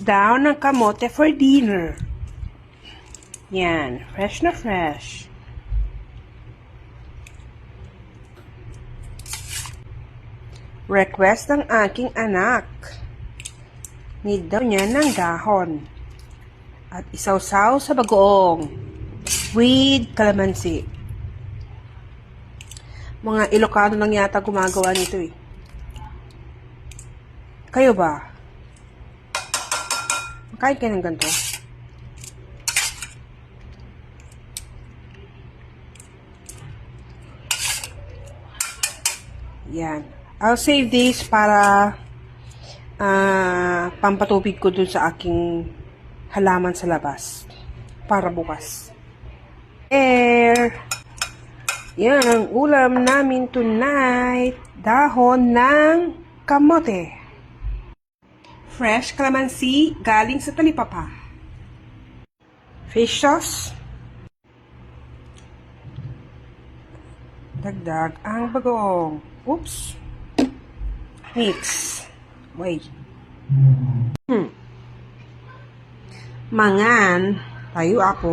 daw ng kamote for dinner. Yan, fresh na fresh. Request ng aking anak. Need daw niya ng dahon. At isawsaw sa bagoong with calamansi. Mga Ilocano lang yata gumagawa nito eh. Kayo ba? Makain kayo ng ganito? Yan. I'll save this para pampatubig ko dun sa aking halaman sa labas. Para bukas. Yan ang ulam namin tonight. Dahon ng kamote. Fresh calamansi galing sa talipapa. Fish sauce. Dagdag ang bagoong. Oops. Mix. Wait. Mangan. Tayo ako.